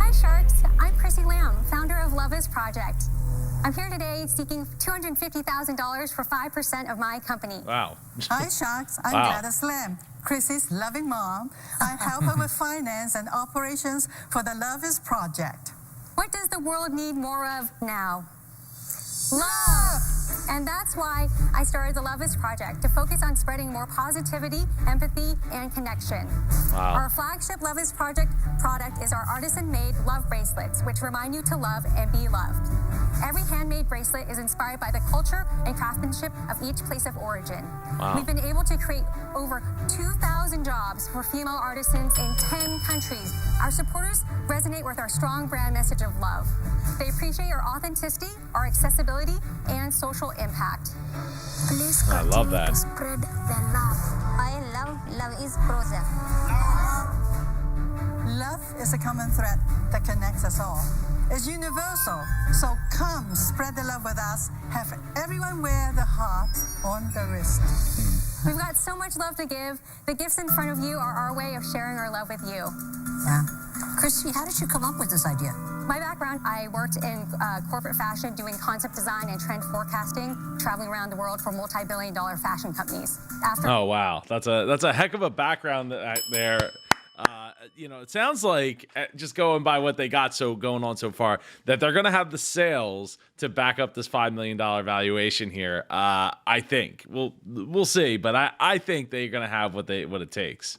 Hi, Sharks. I'm Chrissy Lamb, founder of Love Project. I'm here today seeking $250,000 for 5% of my company. Wow. Hi, Sharks. I'm Gladys Lamb, Chrissy's loving mom. I help her with finance and operations for the Love Project. What does the world need more of now? Love! And that's why I started the Love Project, to focus on spreading more positivity, empathy, and connection. Wow. Our flagship Love Project product is our artisan-made Love Bracelets, which remind you to love and be loved. Every handmade bracelet is inspired by the culture and craftsmanship of each place of origin. Wow. We've been able to create over 2,000 jobs for female artisans in 10 countries. Our supporters resonate with our strong brand message of love. They appreciate our authenticity, our accessibility, and social impact. Please I love that. To spread the love. I love Love Project. Love is a common thread that connects us all. It's universal, so come spread the love with us. Have everyone wear the heart on the wrist. We've got so much love to give. The gifts in front of you are our way of sharing our love with you. Yeah. Chrissy, how did you come up with this idea? My background, I worked in corporate fashion, doing concept design and trend forecasting, traveling around the world for multi-billion-dollar fashion companies. Oh wow, that's a heck of a background there. It sounds like, just going by what they got going on so far, that they're going to have the sales to back up this $5 million valuation here. I think we'll see, but I think they're going to have what it takes.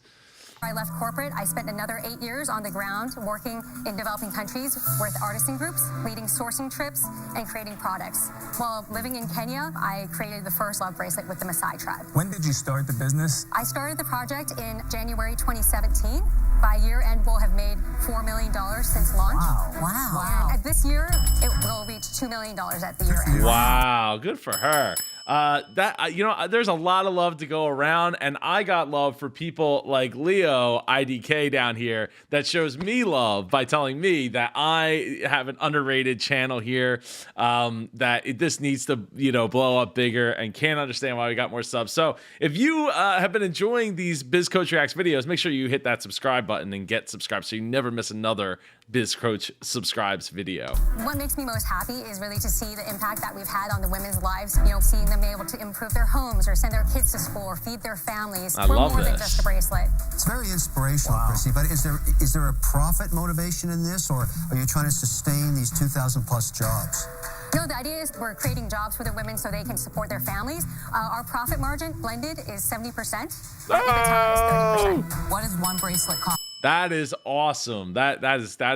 I left corporate. I spent another 8 years on the ground working in developing countries with artisan groups, leading sourcing trips, and creating products. While living in Kenya, I created the first Love Bracelet with the Maasai tribe. When did you start the business? I started the project in January 2017. By year end, we'll have made $4 million since launch. Wow. And this year, it will reach $2 million at the year end. Wow, good for her. There's a lot of love to go around, and I got love for people like Leo IDK down here that shows me love by telling me that I have an underrated channel here, that this needs to blow up bigger, and can't understand why we got more subs. So if you have been enjoying these Biz Coach Reacts videos, make sure you hit that subscribe button and get subscribed so you never miss another Biz Coach subscribes video. What makes me most happy is really to see the impact that we've had on the women's lives, seeing them be able to improve their homes or send their kids to school or feed their families. I We're love more than this. just a bracelet. It's very inspirational, Chrissy, but is there a profit motivation in this, or are you trying to sustain these 2,000 plus jobs? No, the idea is we're creating jobs for the women so they can support their families. Our profit margin blended is 70%. Our EBITDA is 30%. What does one bracelet cost? That is awesome. That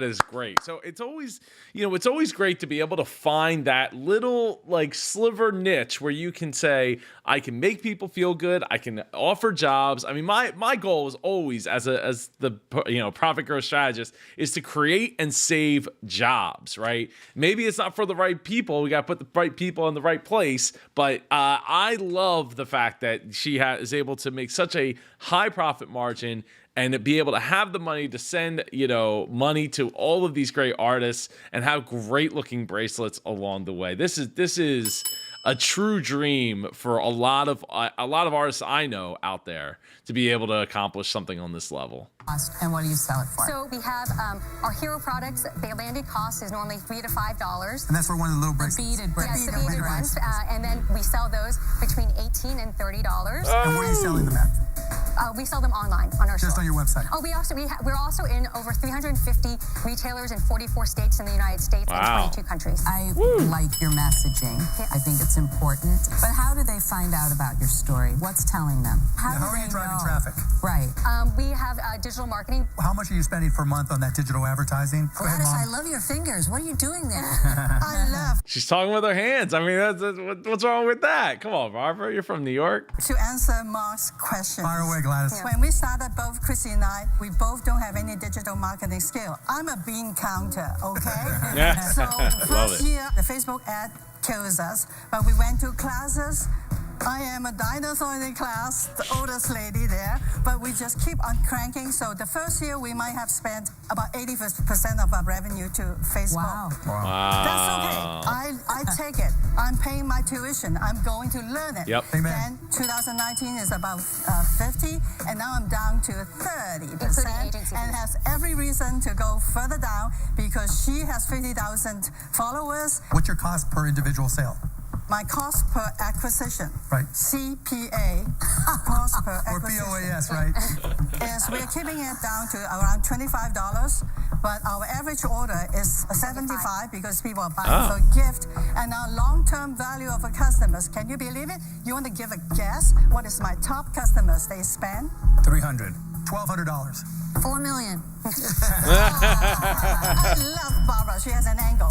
is great. So it's always, it's always great to be able to find that little sliver niche where you can say, I can make people feel good. I can offer jobs. I mean, my goal was always as the profit growth strategist is to create and save jobs, right? Maybe it's not for the right people. We got to put the right people in the right place. But I love the fact that she is able to make such a high profit margin and to be able to have the money to send, money to all of these great artists and have great looking bracelets along the way. This is a true dream for a lot of artists I know out there to be able to accomplish something on this level. And what do you sell it for? So we have our hero products. The landed cost is normally $3 to $5. And that's for one of the little bracelets. Beaded bracelets. Yes, the beaded ones. And then we sell those between $18 and $30. And where are you selling them at? We sell them online on our store. Just on your website? Oh, we're also in over 350 retailers in 44 states in the United States Wow. and 22 countries. I like your messaging. I think it's important. But how do they find out about your story? What's telling them? How are you driving traffic? Right. We have digital marketing. How much are you spending per month on that digital advertising? Go ahead, Gladys, Mom. I love your fingers. What are you doing there? I love She's talking with her hands. I mean, what's wrong with that? Come on, Barbara, you're from New York. to answer Mark's question. Fire away, Gladys. When we started, both Chrissy and I, we both don't have any digital marketing skill. I'm a bean counter, okay? Yeah. So Love first it. year, the Facebook ad kills us, but we went to classes. I am a dinosaur in the class, the oldest lady there, but we just keep on cranking. So the first year we might have spent about 80% of our revenue to Facebook. Wow. That's okay. I take it. I'm paying my tuition. I'm going to learn it. Yep. Amen. Then 2019 is about 50, and now I'm down to 30%, Including agency and fees. has every reason to go further down because she has 50,000 followers. What's your cost per individual sale? My cost per acquisition, Right. CPA, cost per Or acquisition, POAS, right? is we're keeping it down to around $25, but our average order is 75 because people are buying for a gift. And our long-term value of our customers, can you believe it? You want to give a guess? What is my top customers they spend? 300. $1,200. 4 million. I love Barbara. She has an angle.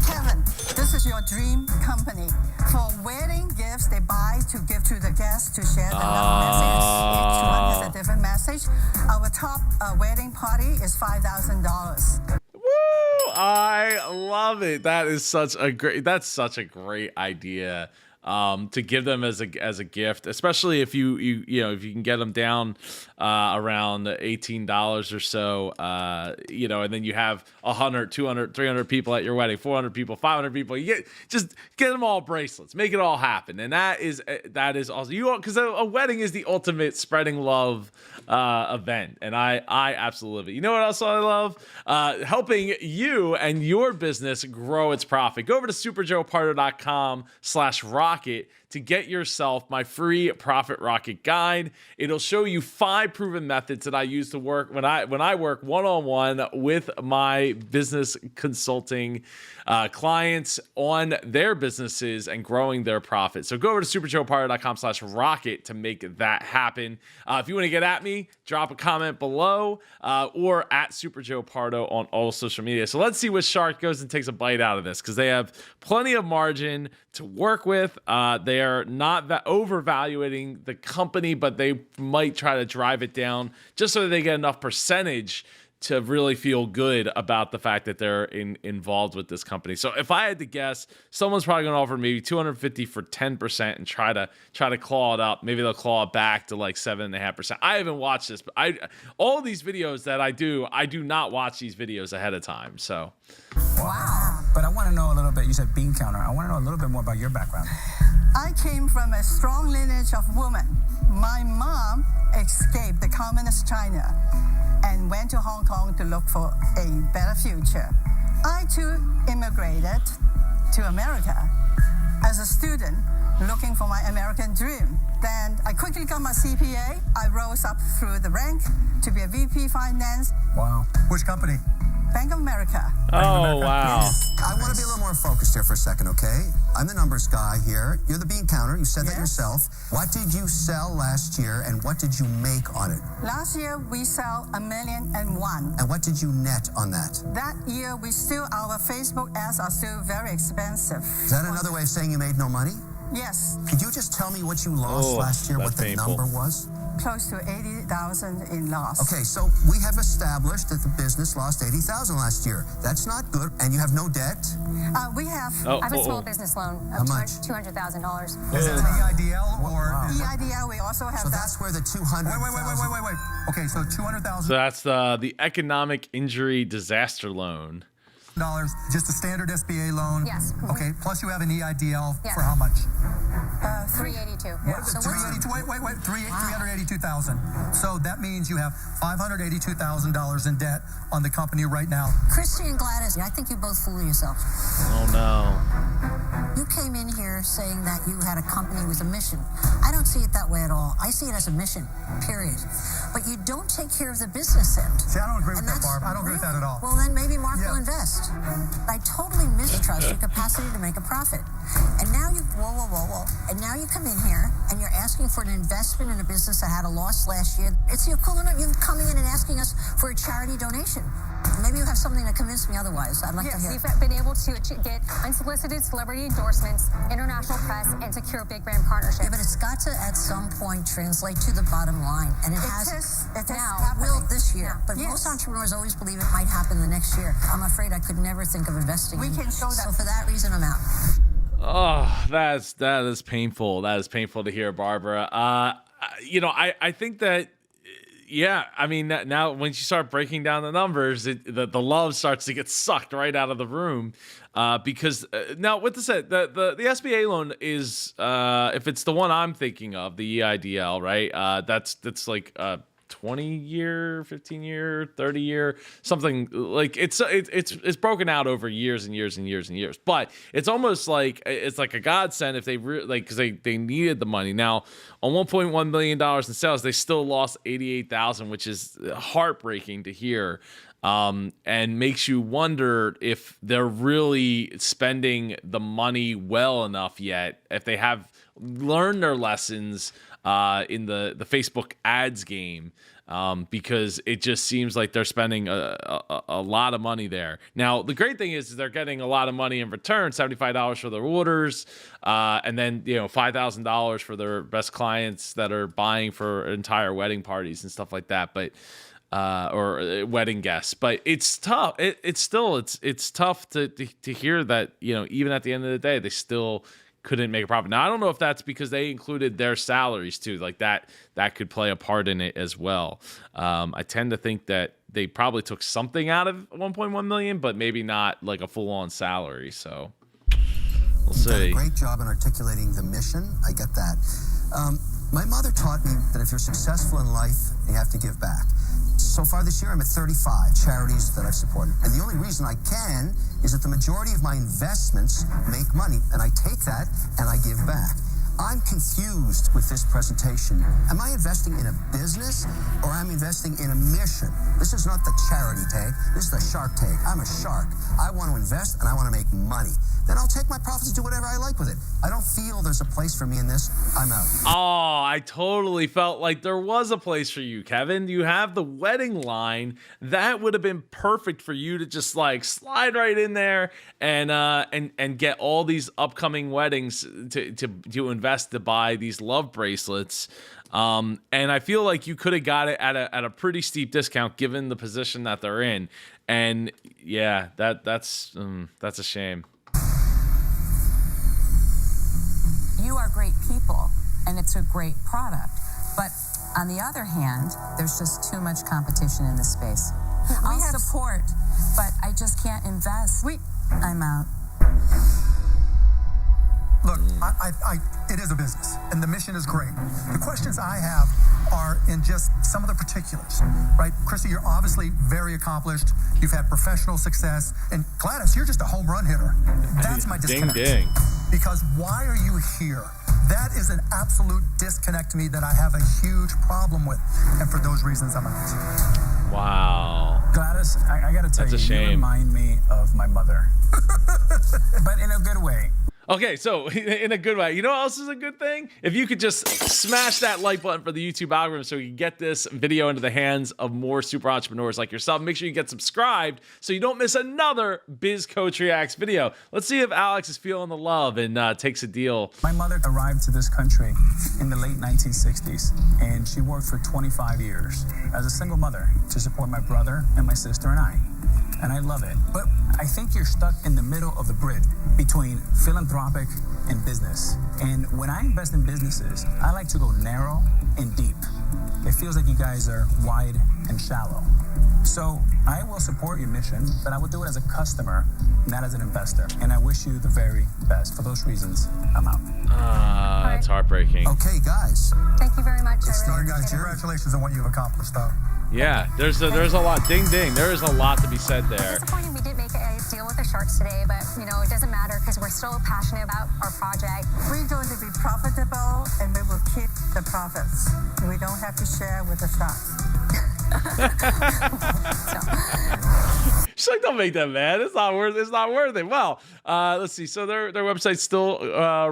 Kevin, this is your dream company. For wedding gifts, they buy to give to the guests to share the love message. Each one has a different message. Our top wedding party is $5,000. Woo! I love it. That's such a great idea. To give them as a gift, especially if you if you can get them down around $18 or so, and then you have 100, 200, 300 people at your wedding, 400 people, 500 people. You get them all bracelets, make it all happen, and that is also because a wedding is the ultimate spreading love event, and I absolutely love it. You know what else I love? Helping you and your business grow its profit. Go over to superjoepardo.com/rocket to get yourself my free Profit Rocket guide. It'll show you 5 proven methods that I use to work when I work one-on-one with my business consulting clients on their businesses and growing their profits. So go over to superjoepardo.com/rocket to make that happen. If you want to get at me, drop a comment below or at superjoepardo on all social media. So let's see what shark goes and takes a bite out of this, because they have plenty of margin to work with. They are not that overvaluating the company, but they might try to drive it down just so that they get enough percentage to really feel good about the fact that they're involved with this company. So if I had to guess, someone's probably going to offer maybe $250 for 10% and try to claw it up. Maybe they'll claw it back to like 7.5%. I haven't watched this, but all these videos that I do not watch these videos ahead of time. So Wow. But I want to know a little bit. You said bean counter. I want to know a little bit more about your background. I came from a strong lineage of women. My mom escaped the communist China and went to Hong Kong to look for a better future. I too immigrated to America as a student looking for my American dream. Then I quickly got my CPA. I rose up through the rank to be a VP finance. Wow. Which company? Bank of America. oh wow. I want to be a little more focused here for a second, okay? I'm the numbers guy here. You're the bean counter. You said that Yes. yourself. What did you sell last year, and what did you make on it? Last year we sell 1,000,001. And what did you net on that? That year our Facebook ads are still very expensive. Is that another way of saying you made no money? Yes, Could you just tell me what you lost last year, that's what the painful. number was? close to 80,000 in loss. Okay, so we have established that the business lost 80,000 last year. That's not good, and you have no debt. We have I have a small business loan How of much? $200,000. Is it an EIDL or? EIDL. We also have So that. that's where the 200,000. Wait. Okay, so $200,000 So that's the economic injury disaster loan. just a standard SBA loan. Yes. Okay, plus you have an EIDL Yes. for how much? 382. What is it? 382,000. So that means you have $582,000 in debt on the company right now. Christy and Gladys, I think you both fool yourselves. Oh no. You came in here saying that you had a company with a mission. I don't see it that way at all. I see it as a mission, period. But you don't take care of the business end. See, I don't agree with And that, that's Barb. I don't agree with that at all. Well, then maybe Mark Yeah. will invest. I totally mistrust your capacity to make a profit. And now you, whoa. And now you come in here and you're asking for an investment in a business that had a loss last year. It's the equivalent of you coming in and asking us for a charity donation. Maybe you have something to convince me otherwise. I'd like to Yes, hear. we've been able to get unsolicited celebrity endorsements, international press, and secure big brand partnerships. Yeah, but it's got to at some point translate to the bottom line, and it has. It is Now, happening. will this year, Yeah. but Yes. most entrepreneurs always believe it might happen the next year. I'm afraid I could never think of investing. We in. can show that. So for that reason, I'm out. Oh, that is painful. That is painful to hear, Barbara. I think that, yeah, I mean, now when you start breaking down the numbers, the love starts to get sucked right out of the room. Because now, with this said, the SBA loan is, if it's the one I'm thinking of, the EIDL, right? That's like 20-year, 15-year, 30-year, something like it's broken out over years and years and years and years. But it's almost like it's like a godsend if they because they needed the money. Now on $1.1 million in sales, they still lost 88,000, which is heartbreaking to hear. And makes you wonder if they're really spending the money well enough yet, if they have learned their lessons in the Facebook ads game, because it just seems like they're spending a lot of money there. Now, the great thing is they're getting a lot of money in return, $75 for their orders, and then $5,000 for their best clients that are buying for entire wedding parties and stuff like that. But or wedding guests, but it's tough. It's tough to hear that, even at the end of the day, they still couldn't make a profit. Now, I don't know if that's because they included their salaries too, like that could play a part in it as well. I tend to think that they probably took something out of 1.1 million, but maybe not like a full-on salary. So we'll see. You've done a great job in articulating the mission. I get that. My mother taught me that if you're successful in life, you have to give back. So far this year, I'm at 35 charities that I've supported. And the only reason I can is that the majority of my investments make money, and I take that and I give back. I'm confused with this presentation. Am I investing in a business or am I investing in a mission? This is not the charity tag. This is the shark tag. I'm a shark. I want to invest and I want to make money. Then I'll take my profits and do whatever I like with it. I don't feel there's a place for me in this. I'm out. Oh, I totally felt like there was a place for you, Kevin. You have the wedding line. That would have been perfect for you to just like slide right in there and get all these upcoming weddings to invest, to buy these love bracelets. And I feel like you could have got it at a pretty steep discount given the position that they're in. And yeah, that's a shame. You are great people, and it's a great product. But on the other hand, there's just too much competition in this space. I'll support, but I just can't invest. I'm out. Look, it is a business, and the mission is great. The questions I have are in just some of the particulars, right? Chrissy, you're obviously very accomplished. You've had professional success. And Gladys, you're just a home run hitter. That's my disconnect. Ding, ding. Because why are you here? That is an absolute disconnect to me that I have a huge problem with. And for those reasons, I'm out. Wow. Gladys, I got to tell That's a you, shame. you remind me of my mother. But in a good way. Okay, so in a good way. You know what else is a good thing? If you could just smash that like button for the YouTube algorithm so we can get this video into the hands of more super entrepreneurs like yourself. Make sure you get subscribed so you don't miss another Biz Coach Reacts video. Let's see if Alex is feeling the love and takes a deal. My mother arrived to this country in the late 1960s, and she worked for 25 years as a single mother to support my brother and my sister and I. And I love it. But I think you're stuck in the middle of the bridge between philanthropic and business. And when I invest in businesses, I like to go narrow and deep. It feels like you guys are wide and shallow. So I will support your mission, but I will do it as a customer, not as an investor. And I wish you the very best. For those reasons, I'm out. That's heartbreaking. Okay, guys. Thank you very much. It's I really not appreciate it. Congratulations on what you've accomplished, though. Yeah, there's a lot. Ding, ding. There is a lot to be said there. Disappointing we didn't make a deal with the Sharks today, but it doesn't matter because we're still passionate about our project. We're going to be profitable and we will keep the profits. We don't have to share with the Sharks. She's like, don't make them mad. It's not worth it. Well, let's see. So their website's still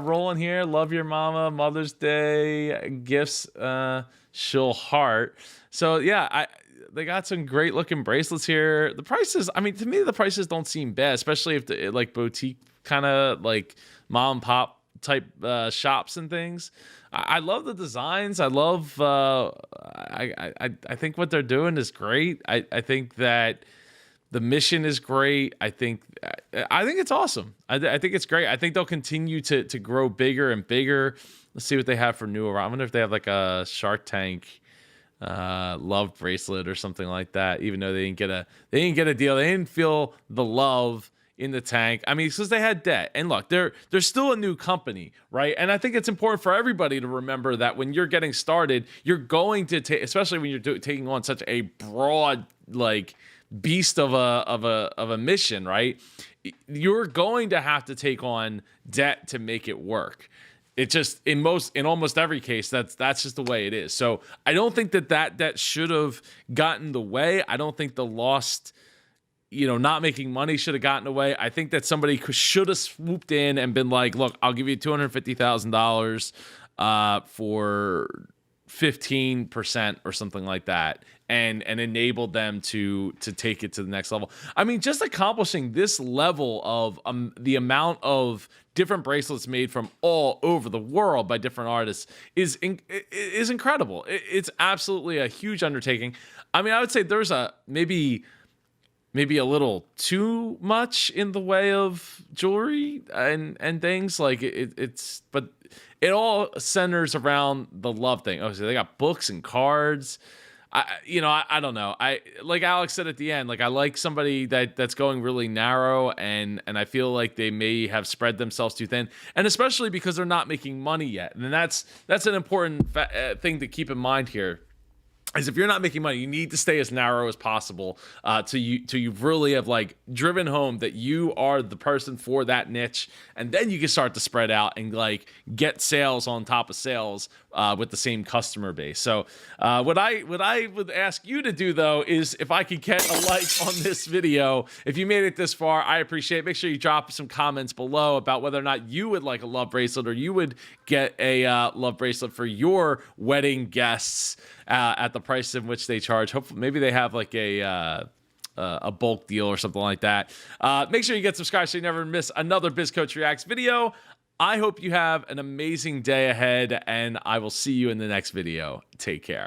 rolling here. Love your mama, Mother's Day, gifts, she'll heart. So yeah, they got some great looking bracelets here. The prices, I mean, to me, the prices don't seem bad, especially if the like boutique kind of like mom and pop type shops and things. I love the designs. I love. I think what they're doing is great. I think that The mission is great. I think it's awesome. I think it's great. I think they'll continue to grow bigger and bigger. Let's see what they have for new. I wonder if they have like a Shark Tank love bracelet or something like that. Even though they didn't get a deal, they didn't feel the love in the tank. I mean, because they had debt. And look, they're still a new company, right? And I think it's important for everybody to remember that when you're getting started, you're going to take, especially when you're taking on such a broad, like, beast of a mission, right? You're going to have to take on debt to make it work. It just in almost every case, that's just the way it is. So I don't think that should have gotten in the way. I don't think the lost, not making money should have gotten away. I think that somebody should have swooped in and been like, look, I'll give you $250,000 for 15% or something like that, and enabled them to take it to the next level. I mean, just accomplishing this level of the amount of different bracelets made from all over the world by different artists is incredible. It's absolutely a huge undertaking. I mean, I would say there's maybe a little too much in the way of jewelry and things like it's, but it all centers around the love thing. Oh, so they got books and cards. I don't know. I like Alex said at the end, like I like somebody that's going really narrow, and I feel like they may have spread themselves too thin, and especially because they're not making money yet. And that's an important thing to keep in mind here. Is if you're not making money, you need to stay as narrow as possible till you really have like driven home that you are the person for that niche, and then you can start to spread out and like get sales on top of sales with the same customer base. So what I would ask you to do though is if I could get a like on this video, if you made it this far, I appreciate it. Make sure you drop some comments below about whether or not you would like a love bracelet or you would get a love bracelet for your wedding guests at the price in which they charge. Hopefully, maybe they have like a bulk deal or something like that. Make sure you get subscribed so you never miss another Biz Coach Reacts video. I hope you have an amazing day ahead, and I will see you in the next video. Take care.